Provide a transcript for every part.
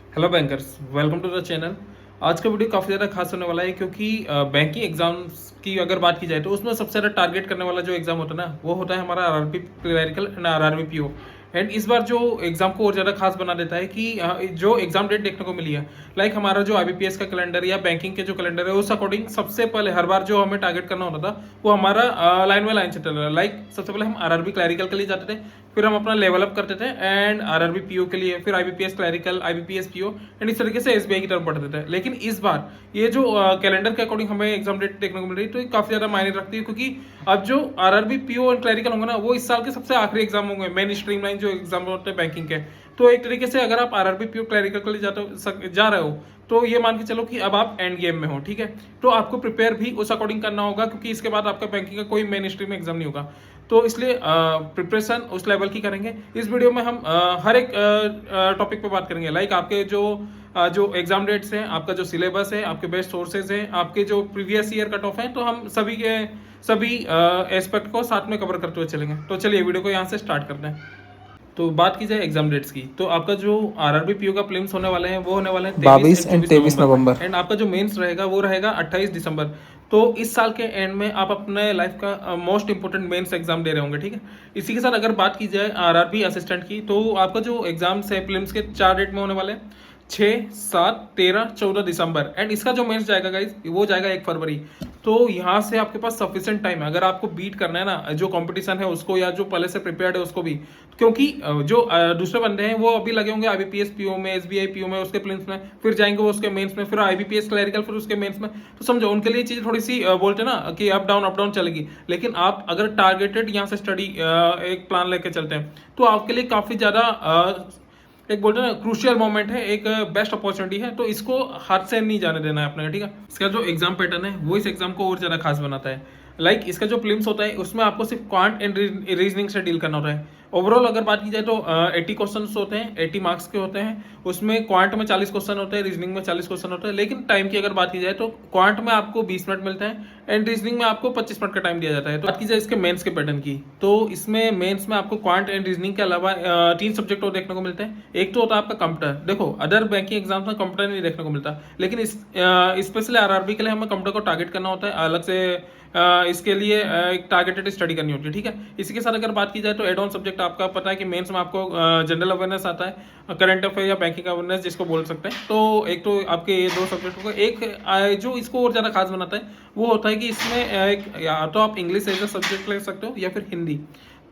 Hello bankers, welcome to the channel. आज का video काफ़ी ज़्यादा खास होने वाला है क्योंकि बैंकिंग एग्जाम्स की अगर बात की जाए तो उसमें सबसे ज़्यादा टारगेट करने वाला जो एग्जाम होता है ना, वो होता है हमारा RRB clerical and RRB PO. And इस बार जो एग्जाम को और ज़्यादा खास बना देता है कि जो एग्जाम डेट देखने को मिली है, लाइक हमारा जो आईबीपीएस का कैलेंडर या बैंकिंग के जो कैलेंडर है, उस अकॉर्डिंग सबसे पहले हर बार जो हमें टारगेट करना होता था वो हमारा लाइन बाय लाइन से चल रहा है। लाइक सबसे पहले हम आरआरबी क्लरिकल के लिए जाते थे, फिर हम अपना लेवल अप करते थे एंड आरआरबी पीओ के लिए, फिर IBPS clerical, IBPS PO and इस तरीके से एसबीआई की तरफ बढ़ते थे। लेकिन इस बार ये जो कैलेंडर के अकॉर्डिंग हमें एग्जाम डेट देखने को मिल रही है, तो ये काफी ज्यादा मायने रखती है क्योंकि अब जो आरआरबी पीओ एंड क्लरिकल होंगे ना, वो इस साल के सबसे आखिरी एग्जाम होंगे, मेन स्ट्रीमलाइन जो एग्जाम होते हैं बैंकिंग के। तो एक तरीके से अगर आप आरआरबी पीओ क्लरिकल के लिए जा रहे हो, तो ये मान के चलो कि अब आप एंड गेम में हो, ठीक है। तो आपको प्रिपेयर भी उस अकॉर्डिंग करना होगा क्योंकि इसके बाद आपका बैंकिंग का कोई मेन स्ट्रीम एग्जाम नहीं होगा। तो इसलिए प्रिपरेशन उस लेवल की करेंगे। इस वीडियो में हम हर एक टॉपिक पे बात करेंगे, लाइक आपके जो एग्जाम डेट्स हैं, आपका जो सिलेबस है, आपके बेस्ट सोर्सेज हैं, आपके जो प्रीवियस ईयर कट ऑफ हैं, तो हम सभी एस्पेक्ट को साथ में कवर करते हुए चलेंगे। तो चलिए वीडियो को यहाँ से स्टार्ट करते हैं। तो बात की जाए एग्जाम डेट्स की, तो आपका जो आरआरबी पीओ का प्रीलिम्स होने वाले हैं वो होने वाले हैं 23 22 एंड एंड 24 23 नवंबर में, नवंबर। एंड आपका जो मेंस रहेगा वो रहेगा 28 दिसंबर। तो इस साल के एंड में आप अपने लाइफ का मोस्ट इंपोर्टेंट मेंस एग्जाम दे रहे होंगे, ठीक है। इसी के साथ अगर बात की जाए आरआरबी असिस्टेंट की, तो आपका जो एग्जाम्स है प्रीलिम्स के 4 डेट में होने वाले हैं, 6, 7, 13, 14 दिसंबर। एंड इसका जो मेंस जाएगा गाइज, वो जाएगा 1 फरवरी। तो यहाँ से आपके पास सफिशिएंट टाइम है अगर आपको बीट करना है ना जो कंपटीशन है उसको, या जो पहले से प्रिपेयर्ड है उसको भी। क्योंकि जो दूसरे बंदे हैं वो अभी लगे होंगे आईबीपीएस पीओ में, एसबीआई पीओ में, उसके प्रीलिम्स में, फिर जाएंगे वो उसके मेंस में, फिर आईबीपीएस क्लरिकल, फिर उसके मेंस में। तो समझो उनके लिए चीज़ थोड़ी सी बोलते हैं ना कि अप डाउन चलेगी। लेकिन आप अगर टारगेटेड यहाँ से स्टडी एक प्लान लेके चलते हैं, तो आपके लिए काफ़ी ज़्यादा एक बोलते हैं ना क्रूशियल मोमेंट है, एक बेस्ट अपॉर्चुनिटी है। तो इसको हाथ से नहीं जाने देना है अपने, ठीक है। इसका जो एग्जाम पैटर्न है वो इस एग्जाम को और ज़्यादा खास बनाता है। लाइक इसका जो प्रीलिम्स होता है उसमें आपको सिर्फ क्वांट एंड रीजनिंग से डील करना होता है। ओवरऑल अगर बात की जाए तो 80 क्वेश्चन होते हैं, 80 मार्क्स के होते हैं। उसमें क्वांट में 40 क्वेश्चन होते हैं, रीजनिंग में 40 क्वेश्चन होते हैं। लेकिन टाइम की अगर बात की जाए तो क्वांट में आपको 20 मिनट मिलता है एंड रीजनिंग में आपको 25 मिनट का टाइम दिया जाता है। तो बात की जाए इसके मेंस के पैटर्न की, तो इसमें मेंस में आपको क्वांट एंड रीजनिंग के अलावा 3 सब्जेक्ट और देखने को मिलते हैं। एक तो होता है आपका कंप्यूटर। देखो अदर बैंकिंग एग्जाम्स में कंप्यूटर नहीं देखने को मिलता, लेकिन स्पेशली आरआरबी के लिए हमें कंप्यूटर को टारगेट करना होता है अलग से। इसके लिए एक टारगेटेड स्टडी करनी होती है, ठीक है। इसी के साथ अगर बात की जाए तो एड ऑन सब्जेक्ट आपका पता है कि मेंस में आपको जनरल अवेयरनेस आता है, करंट अफेयर या बैंकिंग अवेयरनेस जिसको बोल सकते हैं। तो एक तो आपके ये 2 सब्जेक्ट को, एक जो इसको और ज़्यादा खास बनाता है वो होता है कि इसमें एक या तो आप इंग्लिश एज अ सब्जेक्ट ले सकते हो या फिर हिंदी।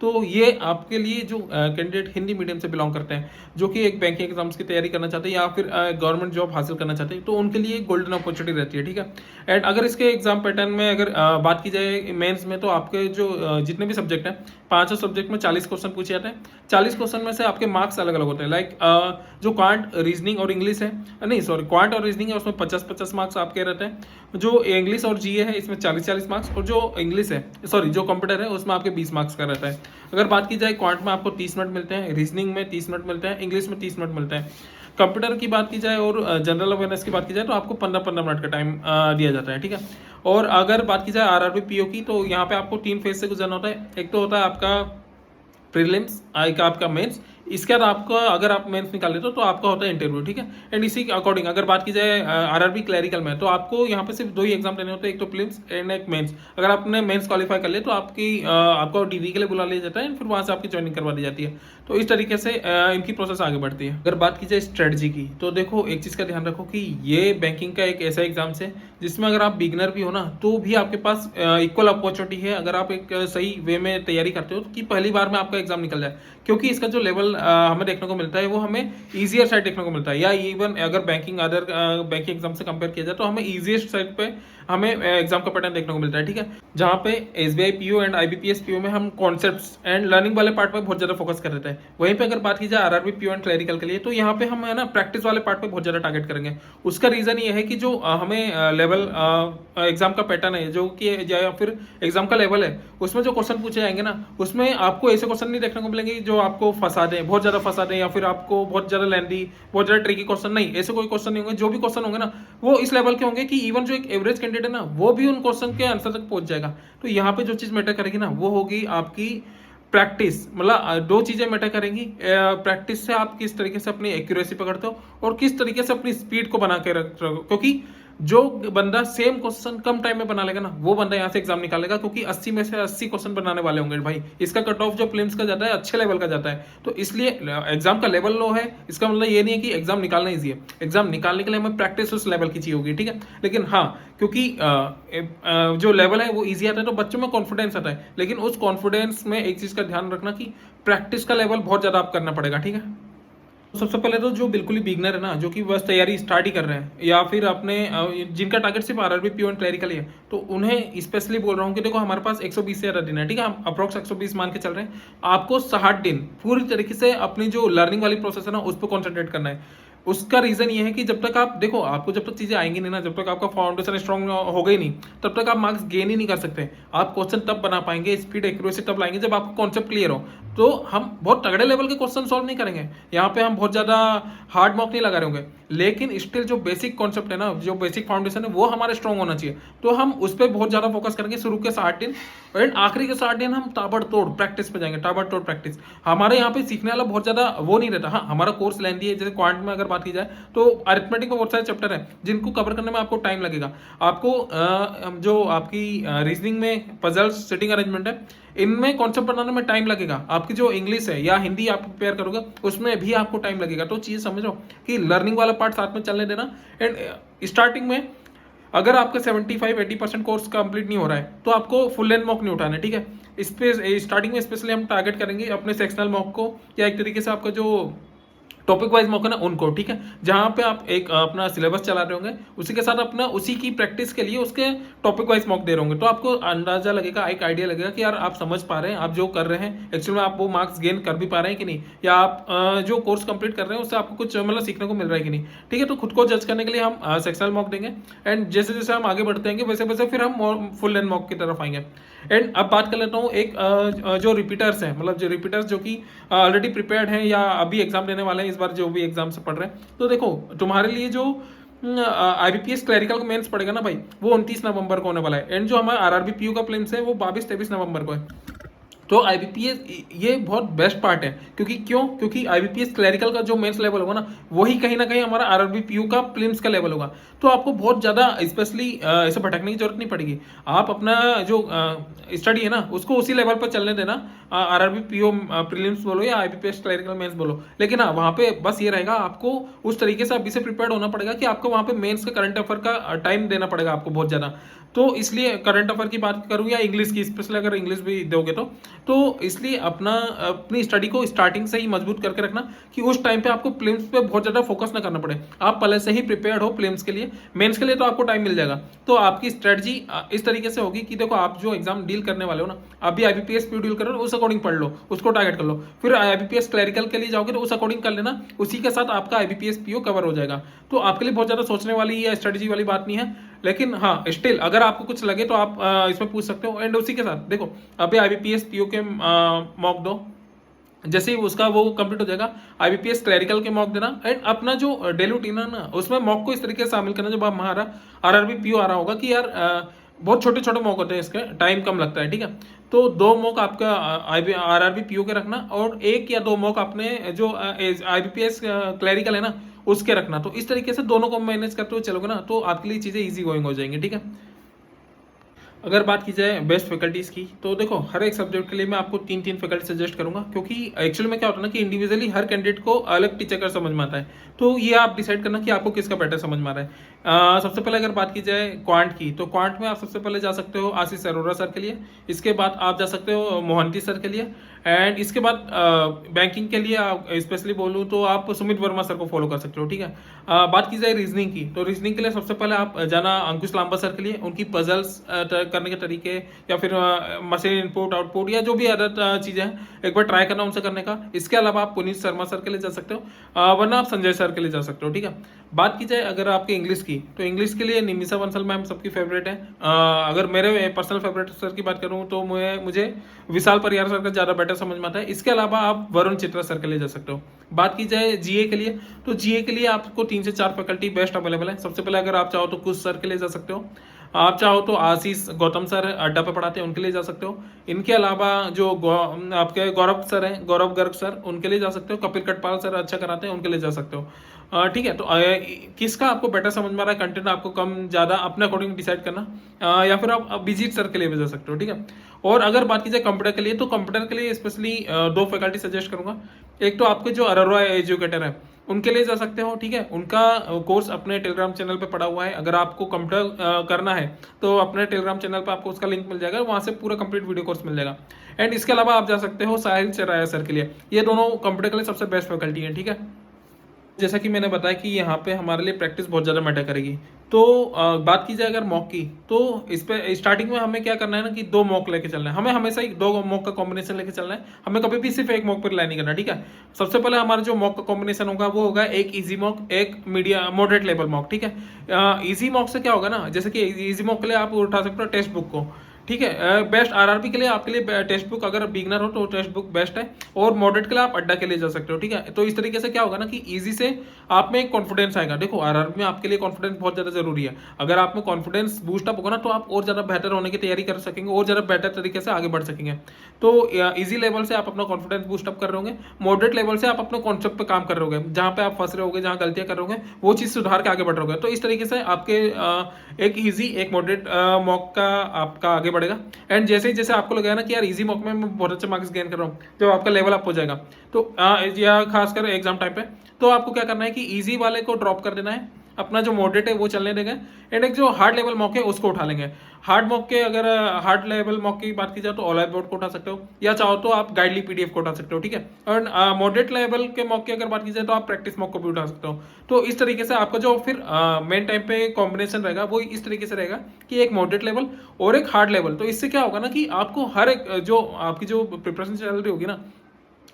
तो ये आपके लिए जो कैंडिडेट हिंदी मीडियम से बिलोंग करते हैं, जो कि एक बैंकिंग एग्जाम्स की तैयारी करना चाहते हैं या फिर गवर्नमेंट जॉब हासिल करना चाहते हैं, तो उनके लिए गोल्डन अपॉर्चुनिटी रहती है, ठीक है। एंड अगर इसके एग्जाम पैटर्न में अगर बात की जाए मेंस में, तो आपके जो जितने भी सब्जेक्ट हैं, 5 सब्जेक्ट में 40 क्वेश्चन पूछे जाते हैं। 40 क्वेश्चन में से आपके मार्क्स अलग अलग होते हैं। लाइक जो क्वांट रीजनिंग और इंग्लिश है, नहीं सॉरी, क्वांट और रीजनिंग है उसमें 50-50 मार्क्स आपके रहते हैं। जो इंग्लिश और जीए है इसमें 40-40 मार्क्स, और जो इंग्लिश है सॉरी जो कंप्यूटर है उसमें आपके 20 मार्क्स का रहता है। अगर बात की जाए क्वांट में आपको 30 मिनट मिलते हैं, रीजनिंग में 30 मिनट मिलते हैं, इंग्लिश में 30 मिनट मिलते हैं। कंप्यूटर की बात की जाए और जनरल अवेयरनेस की बात की जाए तो आपको 15-15 मिनट का टाइम दिया जाता है, ठीक है। और अगर बात की जाए आरआरबी पीओ की, तो यहाँ पे आपको 3 फेज से गुजरना होता है। एक तो होता है आपका प्रीलिम्स, एक आपका मेंस, इसके बाद आपका अगर आप मेंस निकाल लेते हो तो आपका होता है इंटरव्यू, ठीक है। एंड इसी के अकॉर्डिंग अगर बात की जाए आरआरबी क्लरिकल में, तो आपको यहाँ पे सिर्फ 2 ही एग्जाम देने होते हैं, एक तो प्रीलिम्स एंड एक मेंस। अगर आपने मेंस क्वालिफाई कर लिया तो आपको डीवी के लिए बुला लिया जाता है, फिर वहाँ से आपकी ज्वाइनिंग करवा दी जाती है। तो इस तरीके से इनकी प्रोसेस आगे बढ़ती है। अगर बात की जाए स्ट्रेटजी की, तो देखो एक चीज़ का ध्यान रखो कि ये बैंकिंग का एक ऐसा एग्जाम है जिसमें अगर आप बिगनर भी हो ना, तो भी आपके पास इक्वल अपॉर्चुनिटी है अगर आप एक सही वे में तैयारी करते हो कि पहली बार में आपका एग्जाम निकल जाए। क्योंकि इसका जो लेवल हमें देखने को मिलता है वो हमें ईजियर साइड देखने को मिलता है, या इवन अगर अदर बैंकिंग एग्जाम से कंपेयर किया जाए तो हमें ईजिएस्ट साइड पे हमें एग्जाम का पैटर्न देखने को मिलता है, ठीक है। जहाँ पे SBI PO and IBPS PO में हम कॉन्सेप्ट्स एंड लर्निंग वाले पार्ट पे बहुत ज्यादा फोकस कर रहे थे। वहीं पे अगर बात की जाए आरआरबी पीओ एंड क्लरिकल के लिए, तो यहाँ पे हम है ना प्रैक्टिस वाले पार्ट पे बहुत ज्यादा टारगेट करेंगे। उसका रीजन ये है कि जो हमें लेवल एग्जाम का पैटर्न है, जो कि या फिर एग्जाम का लेवल है, उसमें जो क्वेश्चन पूछे जाएंगे ना, उसमें आपको ऐसे क्वेश्चन नहीं देखने को मिलेंगे जो आपको फंसा दें, बहुत ज्यादा फंसा दें, या फिर आपको बहुत ज्यादा लेंदी, बहुत ज्यादा ट्रिकी क्वेश्चन। नहीं, ऐसे कोई क्वेश्चन नहीं होंगे। जो भी क्वेश्चन होंगे ना, वो इस लेवल के होंगे कि इवन जो एक एवरेज कैंडिडेट है ना, वो भी उन क्वेश्चन के आंसर तक पहुंच जाएगा। तो यहाँ पे जो चीज मैटर करेगी ना, वो होगी आपकी प्रैक्टिस, मतलब दो चीजें मैटर करेंगी। प्रैक्टिस से आप किस तरीके से अपनी एक्यूरेसी पकड़ते हो और किस तरीके से अपनी स्पीड को बना के रख रहे हो, क्योंकि जो बंदा सेम क्वेश्चन कम टाइम में बना लेगा ना, वो बंदा यहाँ से एग्जाम निकालेगा, क्योंकि 80 में से 80 क्वेश्चन बनाने वाले होंगे भाई। इसका कट ऑफ जो प्रीलिम्स का जाता है अच्छे लेवल का जाता है, तो इसलिए एग्जाम का लेवल लो है, इसका मतलब ये नहीं है कि एग्जाम निकालना ईजी है। एग्जाम निकालने के लिए हमें प्रैक्टिस उस लेवल की चाहिए होगी, ठीक है। लेकिन हाँ, क्योंकि जो लेवल है वो ईजी आता है तो बच्चों में कॉन्फिडेंस आता है, लेकिन उस कॉन्फिडेंस में एक चीज का ध्यान रखना कि प्रैक्टिस का लेवल बहुत ज्यादा आप करना पड़ेगा, ठीक है। सबसे पहले तो जो बिल्कुल ही बिगनर है ना, जो कि बस तैयारी स्टार्ट ही कर रहे हैं, या फिर अपने जिनका टारगेट सिर्फ आरआरबी पीओ एंड क्लैरिकल ही है, तो उन्हें स्पेशली बोल रहा हूँ कि देखो हमारे पास 120 से ज्यादा दिन है, ठीक है। हम अप्रोक्स 120 मान के चल रहे हैं। आपको 60 दिन पूरी तरीके से अपनी जो लर्निंग वाली प्रोसेस है ना, उस पर कॉन्सेंट्रेट करना है। उसका रीजन ये है कि जब तक आप देखो, आपको जब तक चीजें आएंगी नहीं ना, जब तक आपका फाउंडेशन स्ट्रॉन्ग हो गई नहीं, तब तक आप मार्क्स गेन ही नहीं कर सकते। आप क्वेश्चन तब बना पाएंगे, स्पीड एक्यूरेसी तब लाएंगे जब आपको कॉन्सेप्ट क्लियर हो। तो हम बहुत तगड़े लेवल के क्वेश्चन सॉल्व नहीं करेंगे यहाँ पे, हम बहुत ज्यादा हार्ड मॉक नहीं लगा रहे होंगे, लेकिन स्टिल जो बेसिक कॉन्सेप्ट है ना, जो बेसिक फाउंडेशन है, वो हमारे स्ट्रॉन्ग होना चाहिए। तो हम उस पर बहुत ज्यादा फोकस करेंगे शुरू के 60 दिन, एंड आखिरी के 60 दिन हम ताबड़तोड़ प्रैक्टिस पे जाएंगे, ताबड़तोड़ प्रैक्टिस। हमारे यहाँ पे सीखने वाला बहुत ज्यादा वो नहीं रहता। हाँ, हमारा कोर्स लेंथी है, जैसे क्वांट में अगर बात की जाए तो अरिथमेटिक में बहुत सारे चैप्टर हैं जिनको कवर करने में आपको टाइम लगेगा। आपको जो आपकी रीजनिंग में पजल्स, सिटिंग अरेंजमेंट है, इनमें कॉन्सेप्ट बनाने में टाइम लगेगा। आपकी जो इंग्लिश है या हिंदी आप प्रिपेयर करोगे, उसमें भी आपको टाइम लगेगा। तो चीज समझो कि लर्निंग वाला पार्ट साथ में चलने देना। एंड स्टार्टिंग में अगर आपका 75-80% कोर्स कंप्लीट नहीं हो रहा है, तो आपको फुल लेंथ मॉक नहीं उठाना, ठीक है। इस पे स्टार्टिंग में स्पेशली हम टारगेट करेंगे अपने सेक्शनल मॉक को, या एक तरीके से आपका जो टॉपिक वाइज मौका ना उनको, ठीक है। जहां पे आप एक अपना सिलेबस चला रहे होंगे, उसी के साथ अपना उसी की प्रैक्टिस के लिए उसके टॉपिक वाइज मॉक दे रहे होंगे, तो आपको अंदाजा लगेगा, एक आइडिया लगेगा कि यार आप समझ पा रहे हैं, आप जो कर रहे हैं एक्चुअली में आप वो मार्क्स गेन कर भी पा रहे हैं कि नहीं, या आप जो कोर्स कंप्लीट कर रहे हैं उससे आपको कुछ मतलब सीखने को मिल रहा है कि नहीं, ठीक है। तो खुद को जज करने के लिए हम सेक्शनल मॉक देंगे, एंड जैसे जैसे हम आगे बढ़ते हैं वैसे वैसे फिर हम फुल लेंथ मॉक की तरफ आएंगे। एंड अब बात कर लेता हूँ एक जो रिपीटर्स हैं, मतलब जो रिपीटर्स जो कि ऑलरेडी प्रिपेयर्ड हैं या अभी एग्जाम देने वाले हैं, इस बार जो भी एग्जाम से पढ़ रहे हैं, तो देखो तुम्हारे लिए जो आईबीपीएस क्लैरिकल का मेंस पड़ेगा ना भाई, वो 29 नवंबर को होने वाला है। एंड जो हमारा आरआरबी पीयू का प्रीलिम्स है वो 22-23 नवंबर को है। तो आईबीपीएस ये बहुत बेस्ट पार्ट है, क्योंकि आईबीपीएस क्लैरिकल का जो मेंस लेवल होगा ना, वही कहीं ना कहीं हमारा आरआरबी पीयू का प्रीलिम्स का लेवल होगा। तो आपको बहुत ज्यादा स्पेशली ऐसे भटकने की जरूरत नहीं पड़ेगी। आप अपना जो स्टडी है ना, उसको उसी लेवल पर चलने देना, आरआरबी पीयू प्रीलिम्स बोलो या आईबीपीएस क्लैरिकल मेंस बोलो। लेकिन हाँ, वहाँ पे बस ये रहेगा, आपको उस तरीके से अभी से प्रिपेयर होना पड़ेगा कि आपको वहाँ पे मेंस का करंट अफेयर का टाइम देना पड़ेगा आपको बहुत ज्यादा। तो इसलिए करंट अफेयर की बात करूं या इंग्लिश की, स्पेशली अगर इंग्लिश भी दोगे तो इसलिए अपनी स्टडी को स्टार्टिंग से ही मजबूत करके रखना कि उस टाइम पे आपको प्रीलिम्स पे बहुत ज्यादा फोकस ना करना पड़े। आप पहले से ही प्रिपेयर्ड हो प्रीलिम्स के लिए, मेंस के लिए तो आपको टाइम मिल जाएगा। तो आपकी स्ट्रेटजी इस तरीके से होगी कि देखो, आप जो एग्जाम डील करने वाले हो ना, अभी आईबीपीएस पी डील करो, उस अकॉर्डिंग पढ़ लो, उसको टारगेट कर लो। फिर आईबीपीएस क्लैरिकल के लिए जाओगे तो उस अकॉर्डिंग कर लेना, उसी के साथ आपका आईबीपीएस पीओ कवर हो जाएगा। तो आपके लिए बहुत ज्यादा सोचने वाली या स्ट्रेटजी वाली बात नहीं है। लेकिन हाँ, स्टिल अगर आपको कुछ लगे तो आप इसमें पूछ सकते हो। एंड उसी के साथ देखो, अभी आईबीपीएस पीओ के मॉक दो, जैसे ही उसका वो कंप्लीट हो जाएगा आईबीपीएस क्लैरिकल के मॉक देना। एंड अपना जो डेली रूटीन है ना, उसमें मॉक को इस तरीके से शामिल करना, जब आप हमारा आरआरबी पीओ आ रहा होगा कि यार बहुत छोटे छोटे मॉक होते हैं, इसके टाइम कम लगता है, ठीक है। तो 2 मॉक आपका आरआरबी पीओ के रखना, और 1 या 2 मॉक अपने जो आईबीपीएस क्लैरिकल है ना, उसके रखना। तो इस तरीके से दोनों को मैनेज करते हुए चलोगे ना, तो आपके लिए चीजें इजी गोइंग हो जाएंगी, ठीक है। अगर बात की जाए बेस्ट फैकल्टीज की, तो देखो हर एक सब्जेक्ट के लिए मैं आपको 3-3 फैकल्टी सजेस्ट करूंगा, क्योंकि एक्चुअली में क्या होता है ना कि इंडिविजुअली हर कैंडिडेट को अलग टीचर का समझ में आता है। तो ये आप डिसाइड करना कि आपको किसका बेटर समझ में आ रहा है। सबसे पहले अगर बात की जाए क्वांट की, तो क्वांट में आप सबसे पहले जा सकते हो आशीष अरोरा सर के लिए, इसके बाद आप जा सकते हो मोहंती सर के लिए, एंड इसके बाद बैंकिंग के लिए स्पेशली बोलूँ तो आप सुमित वर्मा सर को फॉलो कर सकते हो, ठीक है। बात की जाए रीजनिंग की, तो रीजनिंग के लिए सबसे पहले आप जाना अंकुश लांबा सर के लिए, उनकी पजल्स करने के तरीके या फिर मशीन इनपुट आउटपुट या जो भी अदर चीजें हैं, एक बार ट्राई करना उनसे करने का। इसके अलावा आप पुनीत शर्मा सर के लिए जा सकते हो, वरना आप संजय सर के लिए जा सकते हो, ठीक है। बात की जाए अगर आपके इंग्लिश की, तो इंग्लिश के लिए निमिषा बंसल मैम सबकी फेवरेट है। अगर मेरे पर्सनल फेवरेट सर की बात करूँ तो मुझे विशाल परियार सर का ज्यादा बेटर समझ में आता है। इसके अलावा आप वरुण चित्रा सर के लिए जा सकते हो। बात की जाए जीए के लिए, तो जीए के लिए आपको 3 से 4 फैकल्टी बेस्ट अवेलेबल है। सबसे पहले अगर आप चाहो तो कुछ सर के लिए जा सकते हो, आप चाहो तो आशीष गौतम सर अड्डा पे पढ़ाते हैं, उनके लिए जा सकते हो। इनके अलावा जो आपके गौरव सर हैं, गौरव गर्ग सर, उनके लिए जा सकते हो। कपिल कटपाल सर अच्छा कराते हैं, उनके लिए जा सकते हो। ठीक है, तो किसका आपको बेटर समझ में आ रहा है कंटेंट, आपको कम ज़्यादा अपने अकॉर्डिंग डिसाइड करना, या फिर आप अभिजीत सर के लिए भी जा सकते हो। ठीक है, और अगर बात की जाए कंप्यूटर के लिए, तो कंप्यूटर के लिए स्पेशली दो फैकल्टी सजेस्ट करूंगा। एक तो आपके जो अरोरा एजुकेटर है, उनके लिए जा सकते हो। ठीक है, उनका कोर्स अपने टेलीग्राम चैनल पे पड़ा हुआ है। अगर आपको कंप्यूटर करना है तो अपने टेलीग्राम चैनल पे आपको उसका लिंक मिल जाएगा, वहां से पूरा कंप्लीट वीडियो कोर्स मिल जाएगा। एंड इसके अलावा आप जा सकते हो साहिल चराया सर के लिए, ये दोनों कंप्यूटर के लिए सबसे बेस्ट फैकल्टी है। ठीक है, जैसा कि मैंने बताया कि यहाँ पे हमारे लिए प्रैक्टिस बहुत ज़्यादा मैटर करेगी। तो बात की जाए अगर मॉक की, तो इस पे स्टार्टिंग में हमें क्या करना है ना कि दो मॉक लेके चलना है, हमें हमेशा ही दो मॉक का कॉम्बिनेशन लेके चलना है, हमें कभी भी सिर्फ एक मॉक पर रिलाई नहीं करना। ठीक है, सबसे पहले हमारा जो मॉक का कॉम्बिनेशन होगा वो होगा एक इजी मॉक, एक मीडियम मॉडरेट लेवल मॉक। ठीक है, इजी मॉक से क्या होगा ना, जैसे कि इजी मॉक के लिए आप उठा सकते हो टेक्स्ट बुक को। ठीक है, बेस्ट आरआरबी के लिए आपके लिए टेक्स्ट बुक, अगर बिगनर हो तो टेक्स्ट बुक बेस्ट है, और मॉडरेट के लिए आप अड्डा के लिए जा सकते हो। ठीक है, तो इस तरीके से क्या होगा ना कि इजी से आप में एक कॉन्फिडेंस आएगा। देखो आरआरबी में आपके लिए कॉन्फिडेंस बहुत ज्यादा जरूरी है। अगर आप में कॉन्फिडेंस बूस्ट अप होगा ना, तो आप और ज्यादा बेहतर होने की तैयारी कर सकेंगे, और ज्यादा बेहतर तरीके से आगे बढ़ सकेंगे। तो इजी लेवल से आप अपना कॉन्फिडेंस बूस्ट अप कर रहे होंगे, मॉडरेट लेवल से आप अपने कॉन्सेप्ट पे काम कर रहे होंगे, जहां पे आप फंस रहे होगे, जहां गलतियां कर रहे होंगे, वो चीज सुधार के आगे बढ़ रहे होगे। तो इस तरीके से आपके एक इजी एक मॉडरेट मॉक का आपका आगे बढ़ेगा। एंड जैसे ही जैसे आपको लगेगा ना कि यार इजी मॉक में मैं बहुत अच्छे मार्क्स गेन कर रहा हूँ, जब आपका लेवल अप हो जाएगा, तो या खासकर एग्जाम टाइम पे, तो आपको क्या करना है कि इजी वाले को ड्रॉप कर देना है, अपना जो मॉडरेट है वो चलने देंगे, एंड एक जो हार्ड लेवल मॉक है उसको उठा लेंगे। हार्ड मॉक के अगर हार्ड लेवल मॉक की बात की जाए तो ऑनलाइन बोर्ड को उठा सकते हो, या चाहो तो आप गाइडली पीडीएफ को उठा सकते हो। ठीक है, और मॉडरेट लेवल के मॉक की अगर बात की जाए तो आप प्रैक्टिस मॉक को भी उठा सकते हो। तो इस तरीके से आपका जो फिर मेन टाइम पे कॉम्बिनेशन रहेगा वो इस तरीके से रहेगा कि एक मॉडरेट लेवल और एक हार्ड लेवल। तो इससे क्या होगा ना कि आपको हर एक जो आपकी जो प्रिपरेशन चल रही होगी ना,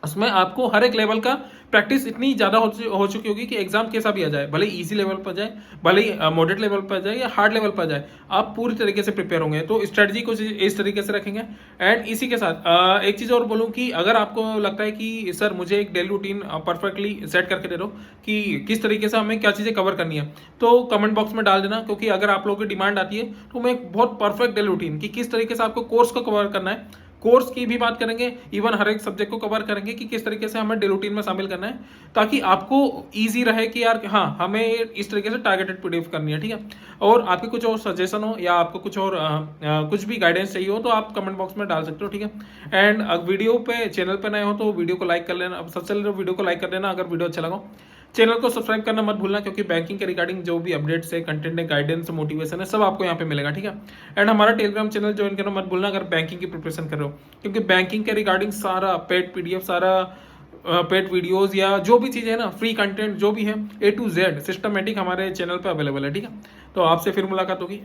उसमें आपको हर एक लेवल का प्रैक्टिस इतनी ज़्यादा हो चुकी होगी कि एग्जाम कैसा भी आ जाए, भले इजी लेवल पर जाए, भले ही मॉडरेट लेवल पर जाए या हार्ड लेवल पर जाए, आप पूरी तरीके से प्रिपेयर होंगे। तो स्ट्रेटजी कुछ इस तरीके से रखेंगे। एंड इसी के साथ एक चीज़ और बोलूँ कि अगर आपको लगता है कि सर मुझे एक डेली रूटीन परफेक्टली सेट करके दे दो कि किस तरीके से हमें क्या चीज़ें कवर करनी है, तो कमेंट बॉक्स में डाल देना, क्योंकि अगर आप लोगों की डिमांड आती है तो मैं एक बहुत परफेक्ट डेली रूटीन कि किस तरीके से आपको कोर्स को कवर करना है, कोर्स की भी बात करेंगे, इवन हर एक सब्जेक्ट को कवर करेंगे कि किस तरीके से हमें डे रूटीन में शामिल करना है, ताकि आपको इजी रहे कि यार हाँ हमें इस तरीके से टारगेटेड पीडीएफ करनी है। ठीक है, और आपके कुछ और सजेशन हो या आपको कुछ और कुछ भी गाइडेंस चाहिए हो तो आप कमेंट बॉक्स में डाल सकते हो। ठीक है, एंड वीडियो पे चैनल पे नए हो तो वीडियो को लाइक कर लेना, सबसे पहले वीडियो को लाइक कर देना अगर वीडियो अच्छा लगा। चैनल को सब्सक्राइब करना मत भूलना, क्योंकि बैंकिंग के रिगार्डिंग जो भी अपडेट्स है, कंटेंट है, गाइडेंस, मोटिवेशन है, सब आपको यहाँ पे मिलेगा। ठीक है, एंड हमारा टेलीग्राम चैनल ज्वाइन करना मत भूलना अगर बैंकिंग की प्रिपरेशन कर रहे हो, क्योंकि बैंकिंग के रिगार्डिंग सारा पेड पीडीएफ, सारा पेड वीडियोस या जो भी चीज़ें है ना, फ्री कंटेंट जो भी है A to Z सिस्टमेटिक हमारे चैनल पे अवेलेबल है। ठीक है, तो आपसे फिर मुलाकात होगी।